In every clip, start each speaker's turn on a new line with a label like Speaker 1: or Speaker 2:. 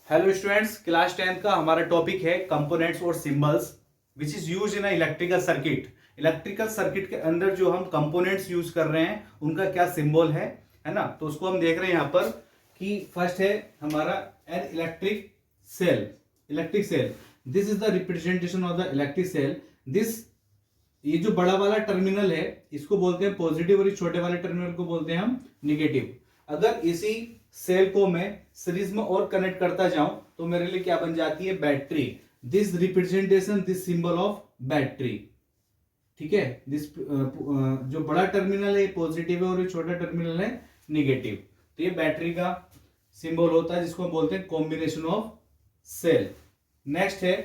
Speaker 1: Hello students, class 10 का हमारा topic है कंपोनेंट्स और symbols which is use in electrical circuit. Electrical circuit के अंदर जो हम कंपोनेंट्स यूज कर रहे हैं उनका क्या सिंबल है ना। तो उसको हम देख रहे हैं यहाँ पर कि फर्स्ट है हमारा an electric cell. Electric cell, this is the representation of the electric cell. This, ये जो बड़ा वाला टर्मिनल है इसको बोलते हैं पॉजिटिव और इस छोटे वाले टर्मिनल को बोलते हैं हम निगेटिव। अगर इसी सेल को मैं सीरीज में और कनेक्ट करता जाऊं तो मेरे लिए क्या बन जाती है, battery. This representation, this symbol of battery. ठीक है, दिस जो बड़ा टर्मिनल है पॉजिटिव है और ये छोटा टर्मिनल है निगेटिव। तो ये बैटरी का सिंबल होता है जिसको हम बोलते हैं कॉम्बिनेशन ऑफ सेल। नेक्स्ट है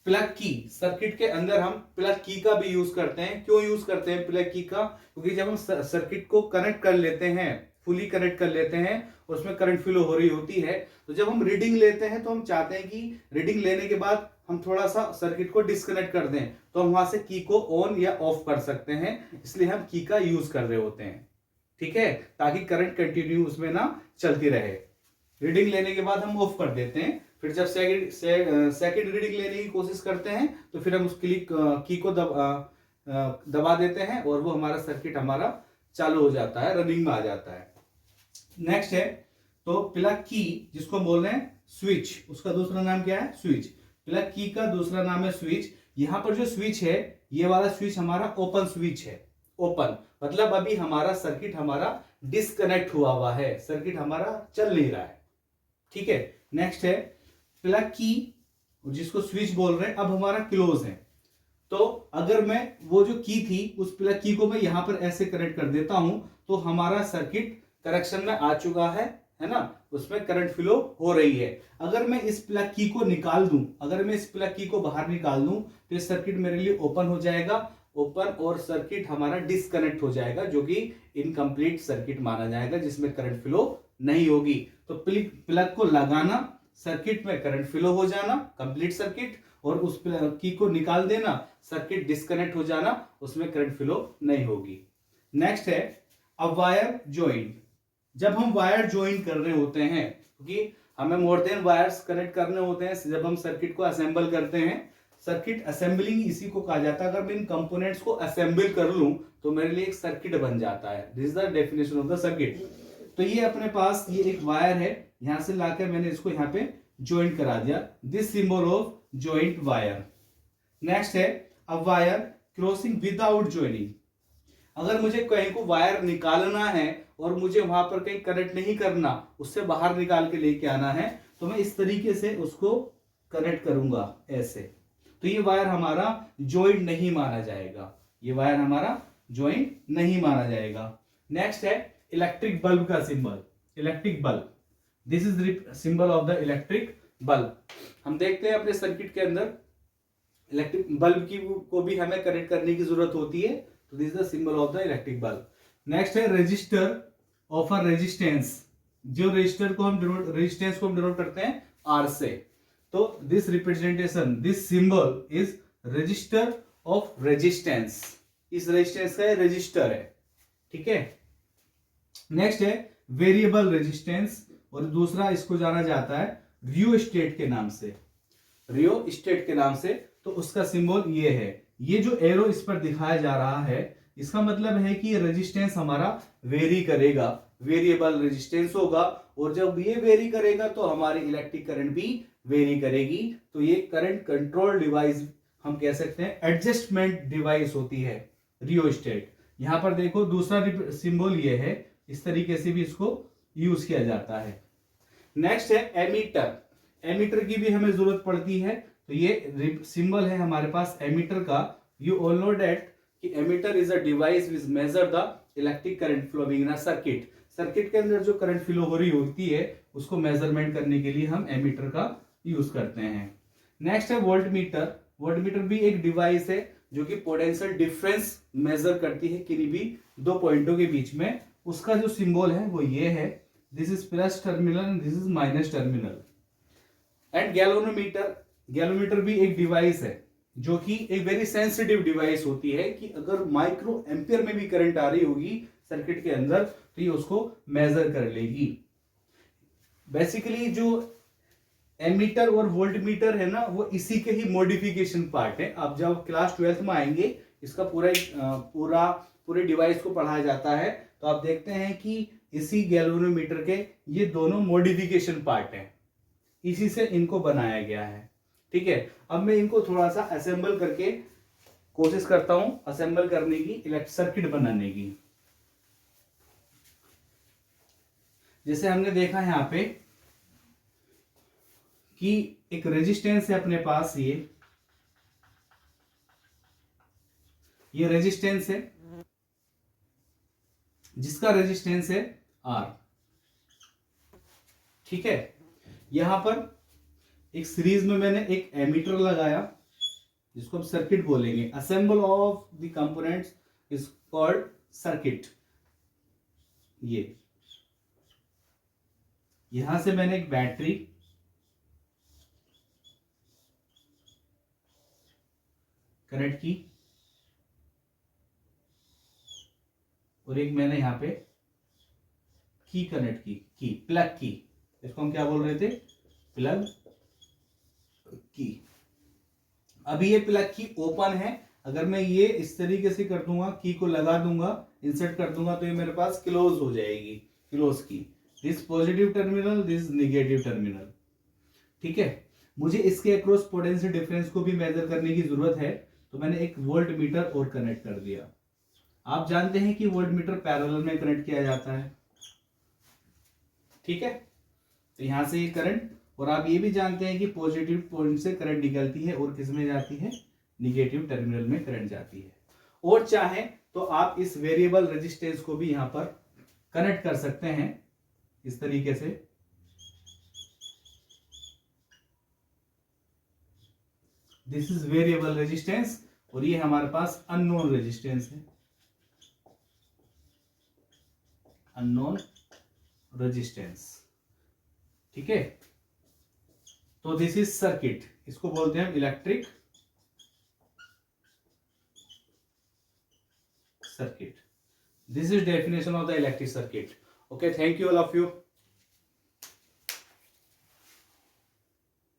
Speaker 1: प्लग की। सर्किट के अंदर हम प्लग की का भी यूज करते हैं। क्यों यूज करते हैं प्लग की का? क्योंकि जब हम सर्किट को कनेक्ट कर लेते हैं, फुली कनेक्ट कर लेते हैं और उसमें करंट फ्लो हो रही होती है, तो जब हम रीडिंग लेते हैं तो हम चाहते हैं कि रीडिंग लेने के बाद हम थोड़ा सा सर्किट को डिस्कनेक्ट कर दें, तो हम वहां से की को ऑन या ऑफ कर सकते हैं। इसलिए हम की का यूज कर रहे होते हैं, ठीक है, ताकि करंट कंटिन्यू उसमें ना चलती रहे। रीडिंग लेने के बाद हम ऑफ कर देते हैं, फिर जब सेकंड रीडिंग लेने की कोशिश करते हैं तो फिर हम उस की को दबा देते हैं और वो हमारा सर्किट हमारा चालू हो जाता है, रनिंग में आ जाता है। नेक्स्ट है तो प्लग की, जिसको बोल रहे हैं स्विच, उसका दूसरा नाम क्या है, स्विच। प्लग की का दूसरा नाम है स्विच। यहां पर जो स्विच है, ये वाला स्विच हमारा ओपन स्विच है। ओपन मतलब अभी हमारा सर्किट हमारा डिस्कनेक्ट हुआ है, सर्किट हमारा चल नहीं रहा है, ठीक है। नेक्स्ट है प्लग की, जिसको स्विच बोल रहे हैं, अब हमारा क्लोज है। तो अगर मैं वो जो की थी उस प्लग की को मैं यहां पर ऐसे कनेक्ट कर देता हूं तो हमारा सर्किट करेक्शन में आ चुका है ना, उसमें करंट फ्लो हो रही है। अगर मैं इस प्लग की को निकाल दूं, अगर मैं इस प्लग की को बाहर निकाल दूं तो ये सर्किट मेरे लिए ओपन हो जाएगा, ओपन, और सर्किट हमारा डिस्कनेक्ट हो जाएगा, जो कि इनकम्प्लीट सर्किट माना जाएगा, जिसमें करंट फ्लो नहीं होगी। तो प्लग को लगाना, सर्किट में करंट फ्लो हो जाना, कंप्लीट सर्किट, और उस की को निकाल देना, सर्किट डिस्कनेक्ट हो जाना, उसमें करंट फ्लो नहीं होगी। नेक्स्ट है अ वायर ज्वाइंट। जब हम वायर ज्वाइन कर रहे होते हैं, क्योंकि हमें मोर देन वायर्स कनेक्ट करने होते हैं, जब हम सर्किट को असेंबल करते हैं, सर्किट असेंबलिंग इसी को कहा जाता है। अगर मैं इन कंपोनेंट्स को असेंबल कर लूं तो मेरे लिए एक सर्किट बन जाता है। This is the definition of the circuit. तो ये अपने पास ये एक वायर है, यहां से लाकर मैंने इसको यहां पे ज्वाइंट करा दिया, this symbol of joint wire. Next है a wire crossing without joining. अगर मुझे कहीं को वायर निकालना है और मुझे वहां पर कहीं कनेक्ट नहीं करना, उससे बाहर निकाल के लेके आना है, तो मैं इस तरीके से उसको कनेक्ट करूंगा ऐसे, तो ये वायर हमारा ज्वाइंट नहीं माना जाएगा, ये वायर हमारा ज्वाइंट नहीं माना जाएगा। नेक्स्ट है इलेक्ट्रिक बल्ब का symbol. Electric bulb, this is symbol of the electric bulb. हम देखते हैं अपने सर्किट के अंदर इलेक्ट्रिक बल्ब की को भी हमें कनेक्ट करने की जरूरत होती है, तो this is the symbol of the electric bulb. Next है रजिस्टर ऑफ अ रेजिस्टेंस। जो रजिस्टर को हम रेजिस्टेंस को हम डिनोट करते हैं आर से, तो this representation, this symbol is register of resistance. इस रेजिस्टेंस का रजिस्टर है, ठीक है। नेक्स्ट है वेरिएबल रेजिस्टेंस, और दूसरा इसको जाना जाता है रियो स्टेट के नाम से, रियो स्टेट के नाम से। तो उसका सिंबल ये है, ये जो एरो इस पर दिखाया जा रहा है, इसका मतलब है कि रेजिस्टेंस हमारा वेरी करेगा, वेरिएबल रेजिस्टेंस होगा, और जब ये वेरी करेगा तो हमारी इलेक्ट्रिक करंट भी वेरी करेगी। तो ये करंट कंट्रोल डिवाइस हम कह सकते हैं, एडजस्टमेंट डिवाइस होती है रियोस्टेट। यहां पर देखो दूसरा सिंबल ये है, इस तरीके से भी इसको यूज किया जाता है। नेक्स्ट है एमीटर। एमीटर की भी हमें जरूरत पड़ती है, तो ये सिंबल है हमारे पास एमीटर का। यू ऑल नो दैट कि ammeter is a device which measure the electric current flowing in a circuit. Circuit के अंदर जो करंट फ्लो हो रही होती है उसको मेजरमेंट करने के लिए हम एमीटर का यूज करते हैं। नेक्स्ट है वोल्ट मीटर। वोल्ट मीटर भी एक डिवाइस है जो कि पोटेंशियल डिफरेंस मेजर करती है किन्हीं भी दो पॉइंटों के बीच में। उसका जो सिंबल है वो ये है, this is plus terminal and this is minus terminal. And galvanometer, galvanometer भी एक डिवाइस है जो कि एक वेरी सेंसिटिव डिवाइस होती है, कि अगर माइक्रो एम्पियर में भी करंट आ रही होगी सर्किट के अंदर तो ये उसको मेजर कर लेगी। बेसिकली जो एमीटर और वोल्ट मीटर है ना, वो इसी के ही मॉडिफिकेशन पार्ट है। आप जब क्लास 12th में आएंगे, इसका पूरे डिवाइस को पढ़ाया जाता है, तो आप देखते हैं कि इसी गैल्वेनोमीटर के ये दोनों मॉडिफिकेशन पार्ट हैं, इसी से इनको बनाया गया है। ठीक है, अब मैं इनको थोड़ा सा असेंबल करके कोशिश करता हूं असेंबल करने की, इलेक्ट्रिक सर्किट बनाने की। जैसे हमने देखा यहां पे कि एक रेजिस्टेंस है अपने पास, ये रेजिस्टेंस है, जिसका रेजिस्टेंस है आर। ठीक है, यहां पर एक सीरीज में मैंने एक एमीटर लगाया, जिसको हम सर्किट बोलेंगे। Assemble of the components is called circuit. ये यहां से मैंने एक बैटरी कनेक्ट की, और एक मैंने यहां पे की कनेक्ट की प्लग की। इसको हम क्या बोल रहे थे? प्लग की। अभी ये प्लग की ओपन है। अगर मैं ये इस तरीके से कर दूंगा, की को लगा दूंगा, इंसर्ट कर दूंगा, तो ये मेरे पास क्लोज हो जाएगी, क्लोज की। This positive terminal, this negative terminal. ठीक है, मुझे इसके अक्रॉस पोटेंशियल डिफरेंस को भी मेजर करने की जरूरत है, तो मैंने एक वोल्ट मीटर और कनेक्ट कर दिया। आप जानते हैं कि वोल्ट मीटर पैरेलल में कनेक्ट किया जाता है। ठीक है, तो यहां से ये करंट, और आप ये भी जानते हैं कि पॉजिटिव पॉइंट से करंट निकलती है और किस में जाती है? निगेटिव टर्मिनल में करंट जाती है। और चाहे तो आप इस वेरिएबल रेजिस्टेंस को भी यहां पर कनेक्ट कर सकते हैं इस तरीके से। दिस इज वेरिएबल रेजिस्टेंस, और ये हमारे पास अननोन रेजिस्टेंस है, अननोन रेजिस्टेंस। ठीक है, तो दिस इज सर्किट, इसको बोलते हैं electric circuit. This is definition of the electric circuit. Okay, thank you all of you.